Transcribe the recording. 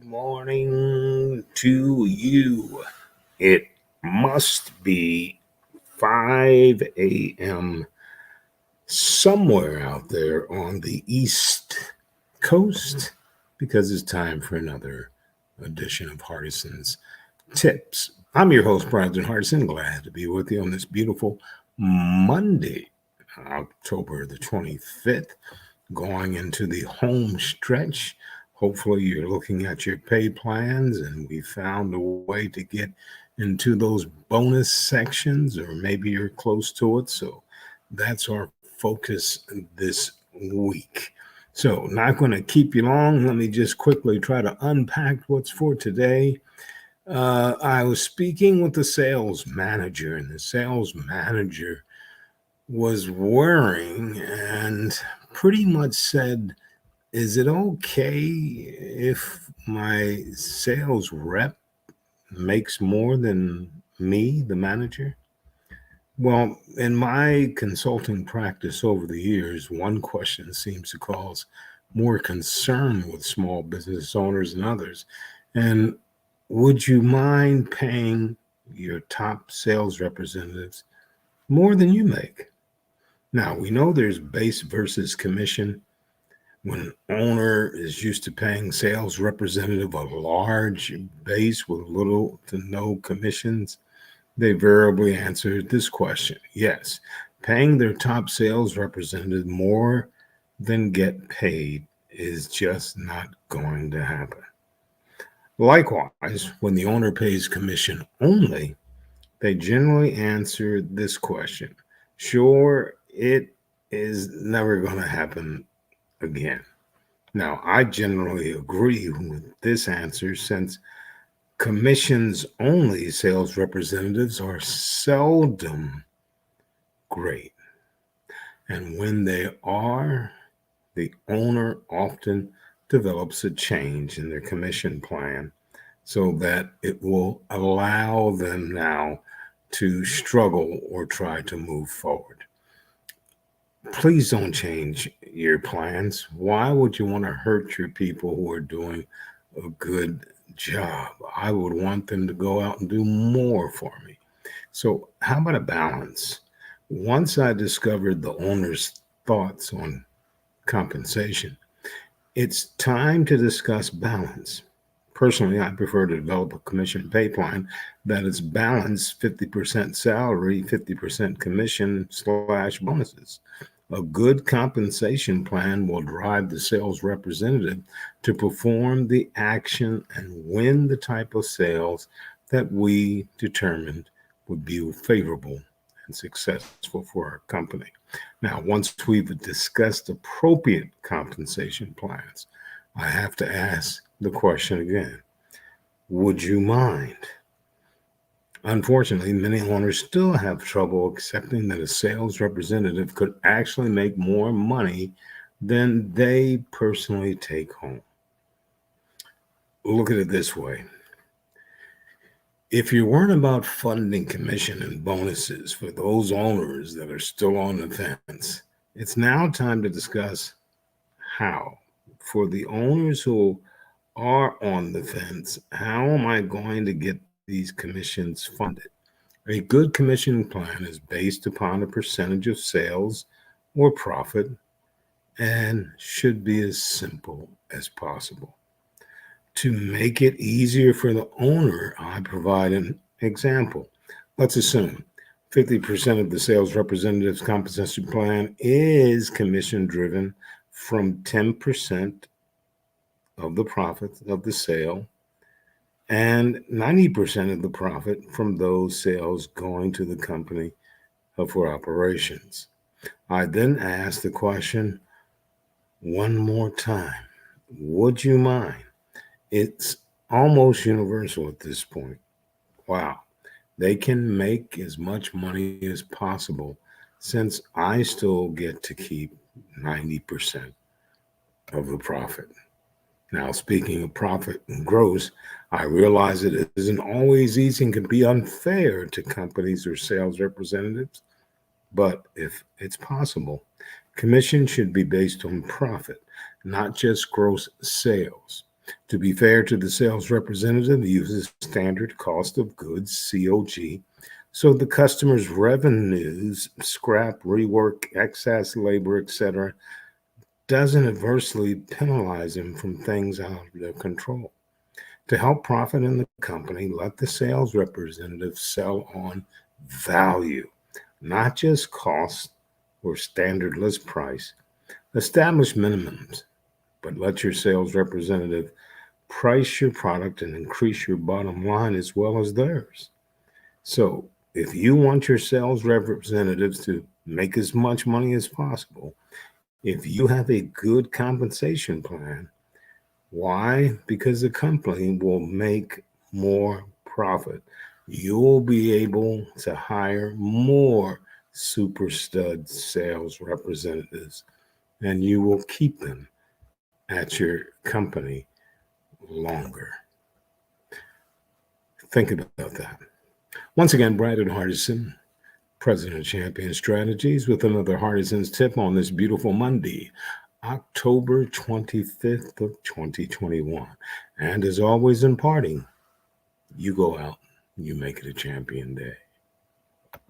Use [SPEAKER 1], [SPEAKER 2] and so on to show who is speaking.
[SPEAKER 1] morning to you. It must be 5 a.m. somewhere out there on the East Coast because it's time for another edition of Hardison's Tips. I'm your host, Brandon Hardison. Glad to be with you on this beautiful Monday, October the 25th, going into the home stretch. Hopefully, you're looking at your pay plans and we found a way to get into those bonus sections, or maybe you're close to it. So that's our focus this week. So, not going to keep you long. Let me just quickly try to unpack what's for today. I was speaking with the sales manager, and the sales manager was worrying and pretty much said, is it okay if my sales rep makes more than me, the manager? Well, in my consulting practice over the years, one question seems to cause more concern with small business owners than others. And would you mind paying your top sales representatives more than you make? Now, we know there's base versus commission. When owner is used to paying sales representative a large base with little to no commissions, they variably answer this question. Yes, paying their top sales representative more than get paid is just not going to happen. Likewise, when the owner pays commission only, they generally answer this question. Sure, it is never going to happen again. Now, I generally agree with this answer since commissions only sales representatives are seldom great. And when they are, the owner often develops a change in their commission plan so that it will allow them now to struggle or try to move forward. Please don't change your plans. Why would you want to hurt your people who are doing a good job? I would want them to go out and do more for me. So, how about a balance? Once I discovered the owner's thoughts on compensation, it's time to discuss balance. Personally, I prefer to develop a commission pay plan that is balanced 50% salary, 50% commission / bonuses. A good compensation plan will drive the sales representative to perform the action and win the type of sales that we determined would be favorable and successful for our company. Now, once we've discussed appropriate compensation plans, I have to ask the question again. Would you mind? Unfortunately, many owners still have trouble accepting that a sales representative could actually make more money than they personally take home. Look at it this way. If you weren't about funding commission and bonuses for those owners that are still on the fence, it's now time to discuss how. For the owners who are on the fence, how am I going to get these commissions funded? A good commission plan is based upon a percentage of sales or profit and should be as simple as possible. To make it easier for the owner, I provide an example. Let's assume 50% of the sales representative's compensation plan is commission driven from 10% of the profit of the sale and 90% of the profit from those sales going to the company for operations. I then ask the question one more time. Would you mind? It's almost universal at this point. Wow. They can make as much money as possible since I still get to keep 90% of the profit. Now, speaking of profit and growth, I realize it isn't always easy and can be unfair to companies or sales representatives, but if it's possible, commission should be based on profit, not just gross sales. To be fair to the sales representative, uses standard cost of goods, COG, so the customer's revenues, scrap, rework, excess labor, etc., doesn't adversely penalize him from things out of their control. To help profit in the company, let the sales representative sell on value, not just cost or standard list price. Establish minimums, but let your sales representative price your product and increase your bottom line as well as theirs. So, if you want your sales representatives to make as much money as possible, if you have a good compensation plan, why? Because the company will make more profit. You'll be able to hire more super stud sales representatives and you will keep them at your company longer. Think about that. Once again, Brandon Hardison, President of Champion Strategies, with another Hardison's tip on this beautiful Monday, October 25th of 2021. And as always in parting, you go out, you make it a champion day.